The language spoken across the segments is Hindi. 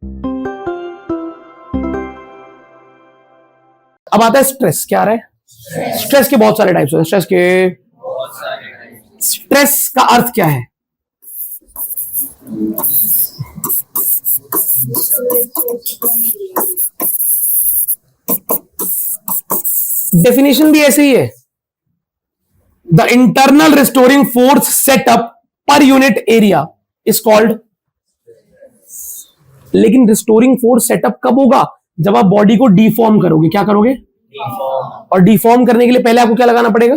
अब आता है स्ट्रेस। क्या आ रहा है? स्ट्रेस के बहुत सारे टाइप्स होते हैं। स्ट्रेस का अर्थ क्या है? डेफिनेशन भी ऐसे ही है, the internal restoring force set up per unit area is called. लेकिन रिस्टोरिंग फोर्स सेटअप कब होगा? जब आप बॉडी को डिफॉर्म करोगे। क्या करोगे? और डिफॉर्म करने के लिए पहले आपको क्या लगाना पड़ेगा?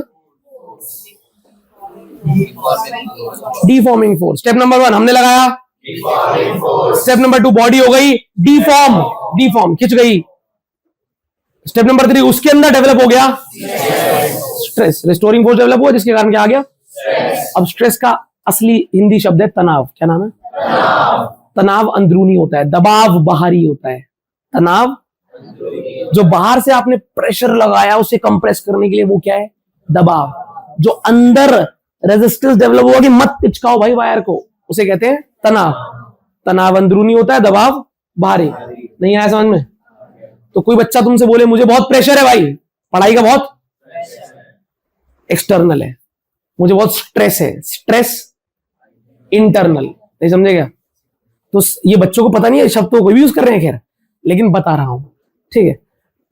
Deforming force. स्टेप नंबर 1 हमने लगाया। स्टेप नंबर 2 बॉडी हो गई डिफॉर्म खिंच गई। स्टेप नंबर 3 उसके अंदर डेवलप हो गया स्ट्रेस। रिस्टोरिंग फोर्स डेवलप हुआ जिसके कारण क्या आ गया? अब स्ट्रेस का असली हिंदी शब्द है तनाव। क्या नाम है? तनाव अंदरूनी होता है, दबाव बाहरी होता है। तनाव जो बाहर से आपने प्रेशर लगाया उसे कंप्रेस करने के लिए, वो क्या है? दबाव। जो अंदर रेजिस्टेंस डेवलप हुआ कि मत पिचकाओ भाई वायर को, उसे कहते हैं तनाव। तनाव अंदरूनी होता है, दबाव बाहरी। नहीं आया समझ में? तो कोई बच्चा तुमसे बोले मुझे बहुत प्रेशर है भाई, पढ़ाई का बहुत एक्सटर्नल है, मुझे बहुत स्ट्रेस है, स्ट्रेस इंटरनल। नहीं समझे क्या? तो ये बच्चों को पता नहीं है, शब्द तो कोई भी यूज कर रहे हैं, खैर लेकिन बता रहा हूं, ठीक है।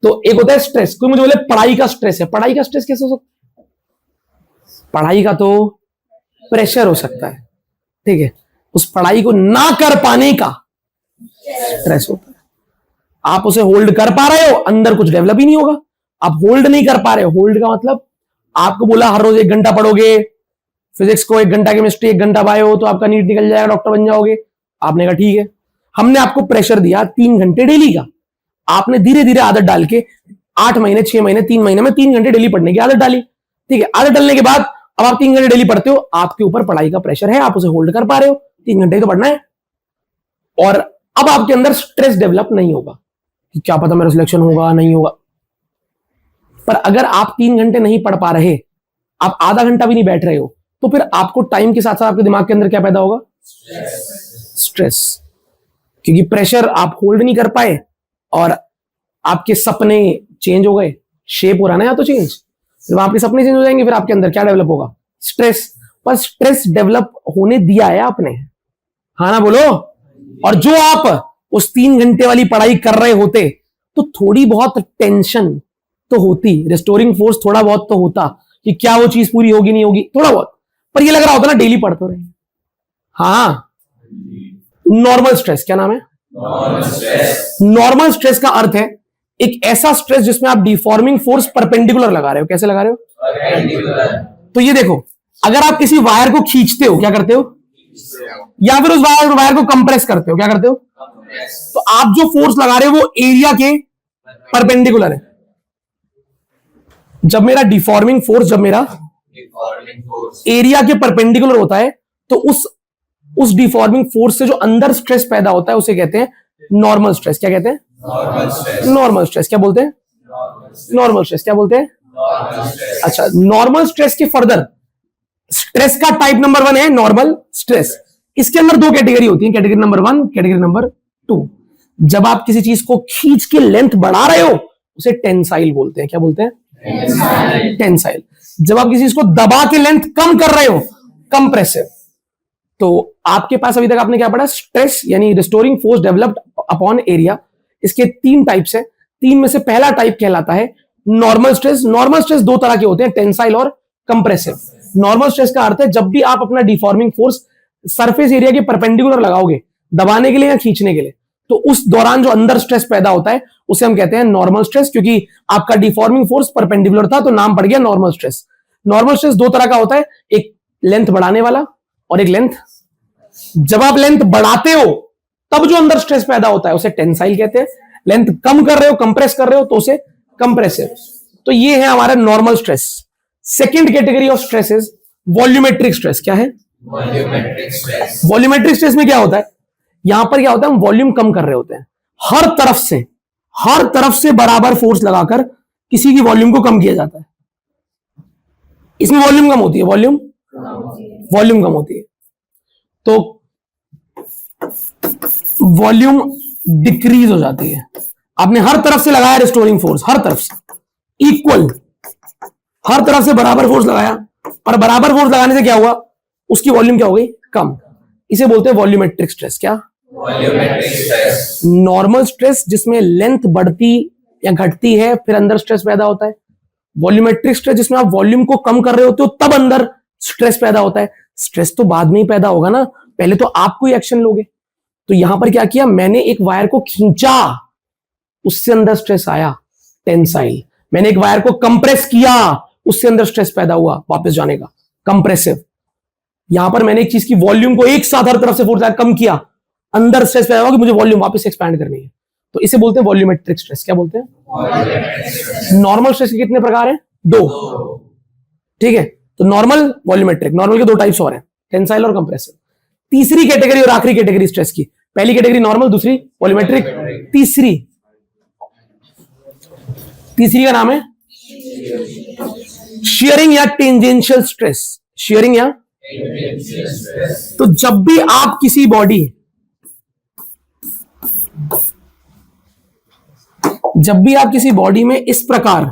तो एक होता है स्ट्रेस। कोई मुझे बोले पढ़ाई का स्ट्रेस है, पढ़ाई का स्ट्रेस कैसे हो सकता है? पढ़ाई का तो प्रेशर हो सकता है, ठीक है। उस पढ़ाई को ना कर पाने का स्ट्रेस होता है। आप उसे होल्ड कर पा रहे हो, अंदर कुछ डेवलप ही नहीं होगा। आप होल्ड नहीं कर पा रहे हो। होल्ड का मतलब आपको बोला हर रोज 1 घंटा पढ़ोगे फिजिक्स को, 1 घंटा केमिस्ट्री, 1 घंटा बायो, तो आपका नीट निकल जाएगा, डॉक्टर बन जाओगे। आपने कहा ठीक है। हमने आपको प्रेशर दिया 3 घंटे डेली का। आपने धीरे धीरे आदत डाल के 8 महीने, 6 महीने, 3 महीने में 3 घंटे डेली पढ़ने की आदत डाली, ठीक है। आदत डालने के बाद अब आप 3 घंटे डेली पढ़ते हो, आपके ऊपर पढ़ाई का प्रेशर है, आप उसे होल्ड कर पा रहे हो, 3 घंटे तो पढ़ना है। और अब आपके अंदर स्ट्रेस डेवलप नहीं होगा कि क्या पता मेरा सिलेक्शन होगा नहीं होगा। पर अगर आप 3 घंटे नहीं पढ़ पा रहे, आप आधा घंटा भी नहीं बैठ रहे हो, तो फिर आपको टाइम के साथ साथ आपके दिमाग के अंदर क्या पैदा होगा? स्ट्रेस। क्योंकि प्रेशर आप होल्ड नहीं कर पाए और आपके सपने चेंज हो गए। शेप हो रहा ना, या तो चेंज, जब आपके सपने चेंज हो जाएंगे फिर आपके अंदर क्या डेवलप होगा? स्ट्रेस। पर स्ट्रेस डेवलप होने दिया है आपने, हाँ ना बोलो। और जो आप उस 3 घंटे वाली पढ़ाई कर रहे होते तो थोड़ी बहुत टेंशन तो होती, रिस्टोरिंग फोर्स थोड़ा बहुत तो होता कि क्या वो चीज पूरी होगी नहीं होगी, थोड़ा बहुत। पर ये लग रहा होता ना डेली पढ़ते रहे। हाँ, नॉर्मल स्ट्रेस। क्या नाम है? नॉर्मल स्ट्रेस का अर्थ है एक ऐसा स्ट्रेस जिसमें आप डिफॉर्मिंग फोर्स परपेंडिकुलर लगा रहे हो। कैसे लगा रहे हो? तो ये देखो, अगर आप किसी वायर को खींचते हो, क्या करते हो? या फिर उस वायर को कंप्रेस करते हो, क्या करते हो? तो आप जो फोर्स लगा रहे हो वो एरिया के परपेंडिकुलर है। जब मेरा डिफॉर्मिंग फोर्स, जब मेरा एरिया के परपेंडिकुलर होता है, तो उस डिफॉर्मिंग फोर्स से जो अंदर स्ट्रेस पैदा होता है उसे कहते हैं नॉर्मल स्ट्रेस। क्या कहते हैं? Normal stress. क्या बोलते हैं? Normal stress. क्या बोलते हैं? अच्छा, नॉर्मल स्ट्रेस के फर्दर स्ट्रेस का टाइप नंबर 1 है नॉर्मल स्ट्रेस। इसके अंदर 2 कैटेगरी होती है, कैटेगरी नंबर 1, कैटेगरी नंबर 2। जब आप किसी चीज को खींच के लेंथ बढ़ा रहे हो उसे टेंसाइल बोलते हैं। क्या बोलते हैं? टेंसाइल। जब आप किसी चीज को दबा के लेंथ कम कर रहे हो, कंप्रेसिव। तो आपके पास अभी तक आपने क्या पढ़ा? स्ट्रेस यानी restoring force developed upon area. इसके 3 टाइप्स है। 3 में से पहला टाइप कहलाता है नॉर्मल स्ट्रेस। नॉर्मल स्ट्रेस 2 तरह के होते हैं, टेंसाइल और कंप्रेसिव। नॉर्मल स्ट्रेस का अर्थ है जब भी आप अपना डिफॉर्मिंग फोर्स सरफेस एरिया के परपेंडिकुलर लगाओगे, दबाने के लिए या खींचने के लिए, तो उस दौरान जो अंदर स्ट्रेस पैदा होता है उसे हम कहते हैं नॉर्मल स्ट्रेस। क्योंकि आपका डिफॉर्मिंग फोर्स परपेंडिकुलर था तो नाम पड़ गया नॉर्मल स्ट्रेस। नॉर्मल स्ट्रेस 2 तरह का होता है, एक लेंथ बढ़ाने वाला और एक लेंथ। जब आप लेंथ बढ़ाते हो तब जो अंदर स्ट्रेस पैदा होता है उसे टेंसाइल कहते हैं। लेंथ कम कर रहे हो, कंप्रेस कर रहे हो, तो उसे कंप्रेसिव। तो ये है हमारा normal stress. Second category of stress is volumetric stress. क्या है? वॉल्यूमेट्रिक स्ट्रेस में क्या होता है? यहां पर क्या होता है, हम वॉल्यूम कम कर रहे होते हैं, हर तरफ से बराबर फोर्स लगाकर किसी की वॉल्यूम को कम किया जाता है। इसमें वॉल्यूम कम होती है, वॉल्यूम कम होती है। तो वॉल्यूम डिक्रीज हो जाती है। आपने हर तरफ से लगाया रिस्टोरिंग फोर्स, हर तरफ से इक्वल, हर तरफ से बराबर फोर्स लगाया, और बराबर फोर्स लगाने से क्या हुआ, उसकी वॉल्यूम क्या हो गई, कम। इसे बोलते हैं वॉल्यूमेट्रिक स्ट्रेस। क्या? Volumetric stress. नॉर्मल स्ट्रेस जिसमें लेंथ बढ़ती या घटती है फिर अंदर स्ट्रेस पैदा होता है। वॉल्यूमेट्रिक स्ट्रेस जिसमें आप वॉल्यूम को कम कर रहे होते हो तब अंदर स्ट्रेस पैदा होता है। स्ट्रेस तो बाद में ही पैदा होगा ना, पहले तो आप कोई एक्शन लोगे। तो यहां पर क्या किया, मैंने एक वायर को खींचा, उससे अंदर स्ट्रेस आया, टेंसाइल। मैंने एक वायर को कंप्रेस किया, उससे अंदर स्ट्रेस पैदा हुआ वापस जाने का, कंप्रेसिव। यहां पर मैंने एक चीज की वॉल्यूम को एक साथ हर तरफ से फोर्स कम किया, अंदर स्ट्रेस पैदा हुआ कि मुझे वॉल्यूम वापस एक्सपैंड करनी है। तो इसे बोलते हैं वॉल्यूमेट्रिक स्ट्रेस। क्या बोलते हैं? नॉर्मल स्ट्रेस के कितने प्रकार हैं? 2। ठीक है, तो नॉर्मल, वॉल्यूमेट्रिक। नॉर्मल के 2 टाइप्स और हैं, टेंसाइल और कंप्रेसिव। तीसरी कैटेगरी और आखिरी कैटेगरी स्ट्रेस की, पहली कैटेगरी नॉर्मल, दूसरी वॉल्यूमेट्रिक, तीसरी का नाम है शियरिंग या टेंजेंशियल स्ट्रेस। शियरिंग या, तो जब भी आप किसी बॉडी में इस प्रकार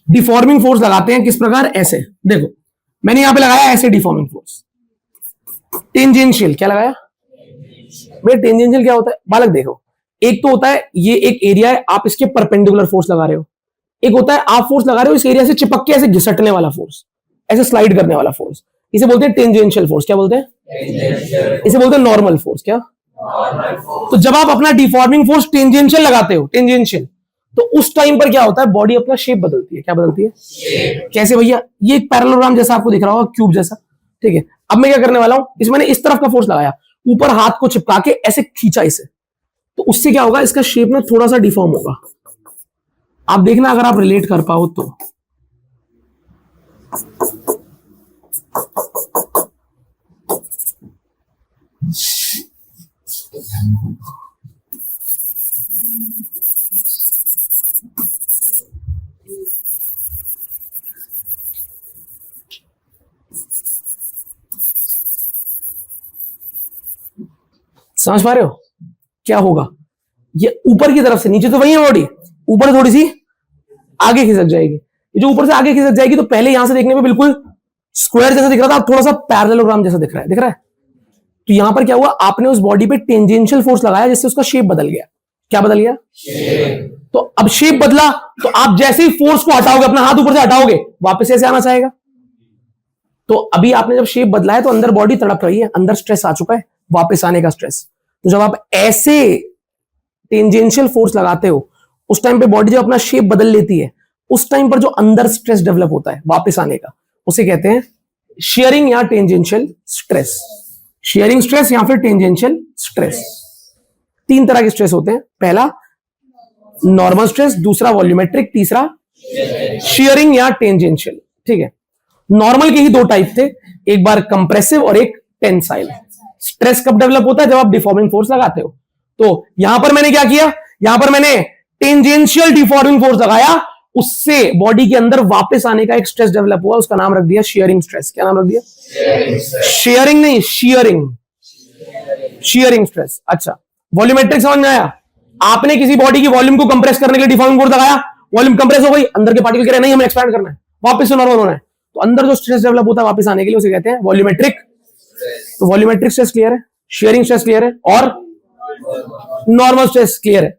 डिफॉर्मिंग फोर्स लगाते हैं, किस प्रकार, ऐसे देखो मैंने यहां पे लगाया ऐसे डिफॉर्मिंग फोर्स, टेंजेंशियल। क्या लगाया भाई? टेंजेंशियल क्या होता है बालक? देखो, एक तो होता है ये एक एरिया है, आप इसके परपेंडिकुलर फोर्स लगा रहे हो। एक होता है आप फोर्स लगा रहे हो इस एरिया से चिपक के ऐसे घिसटने वाला फोर्स, ऐसे स्लाइड करने वाला फोर्स, इसे बोलते हैं टेंजेंशियल फोर्स। क्या बोलते हैं? इसे बोलते हैं नॉर्मल फोर्स। क्या? तो जब आप अपना डिफॉर्मिंग फोर्स टेंजेंशियल लगाते हो, टेंजेंशियल, तो उस टाइम पर क्या होता है, बॉडी अपना शेप बदलती है। क्या बदलती है? कैसे भैया? ये एक पैरेललोग्राम जैसा आपको दिख रहा होगा, क्यूब जैसा। ठीक है, अब मैं क्या करने वाला हूं, इसमें मैंने इस तरफ का फोर्स लगाया, ऊपर हाथ को चिपका के ऐसे खींचा इसे, तो उससे क्या होगा, इसका शेप में थोड़ा सा डिफॉर्म होगा। आप देखना अगर आप रिलेट कर पाओ तो। समझ पा रहे हो क्या होगा? ये ऊपर की तरफ से, नीचे तो वही है बॉडी, ऊपर से थोड़ी सी आगे खिसक जाएगी। ये जो ऊपर से आगे खिसक जाएगी तो पहले यहां से देखने में बिल्कुल स्क्वायर जैसा दिख रहा था, अब थोड़ा सा पैरेललोग्राम जैसा दिख रहा है। तो यहां पर क्या हुआ, आपने उस बॉडी पे टेंजेंशियल फोर्स लगाया जिससे उसका शेप बदल गया। क्या बदल गया? तो अब शेप बदला, तो आप जैसे ही फोर्स को हटाओगे, अपना हाथ ऊपर से हटाओगे, वापस ऐसे आना चाहेगा। तो अभी आपने जब शेप बदला है तो अंदर बॉडी तड़प रही है, अंदर स्ट्रेस आ चुका है, वापस आने का स्ट्रेस। तो जब आप ऐसे टेंजेंशियल फोर्स लगाते हो, उस टाइम पे बॉडी जब अपना शेप बदल लेती है, उस टाइम पर जो अंदर स्ट्रेस डेवलप होता है वापस आने का, उसे कहते हैं शियरिंग या टेंजेंशियल स्ट्रेस। शियरिंग स्ट्रेस या फिर टेंजेंशियल स्ट्रेस। 3 तरह के स्ट्रेस होते हैं, पहला नॉर्मल स्ट्रेस, दूसरा वॉल्यूमेट्रिक, तीसरा शियरिंग या टेंजेंशियल। ठीक है, नॉर्मल के ही 2 टाइप थे, एक बार कंप्रेसिव और एक टेंसाइल। स्ट्रेस कब डेवलप होता है? जब आप डिफॉर्मिंग फोर्स लगाते हो। तो यहां पर मैंने क्या किया, यहां पर मैंने टेंजेंशियल डिफॉर्मिंग फोर्स लगाया, उससे बॉडी के अंदर वापस आने का एक स्ट्रेस डेवलप हुआ, उसका नाम रख दिया शियरिंग स्ट्रेस। क्या नाम रख दिया? शेयरिंग नहीं, शियरिंग, शियरिंग स्ट्रेस। अच्छा, वॉल्यूमेट्रिक समझ में आया? आपने किसी बॉडी की वॉल्यूम को कंप्रेस करने के लिए डिफॉर्मिंग फोर्स लगाया, वॉल्यूम कंप्रेस हो गई, अंदर के पार्टिकल कह रहे हैं नहीं हमें एक्सपैंड करना है, वापस से नॉर्मल होना है, तो अंदर जो स्ट्रेस डेवलप होता है वापस आने के लिए, उसे कहते हैं वॉल्यूमेट्रिक। तो वॉल्यूमेट्रिक स्ट्रेस क्लियर है, शेयरिंग स्ट्रेस क्लियर है, और नॉर्मल स्ट्रेस क्लियर है।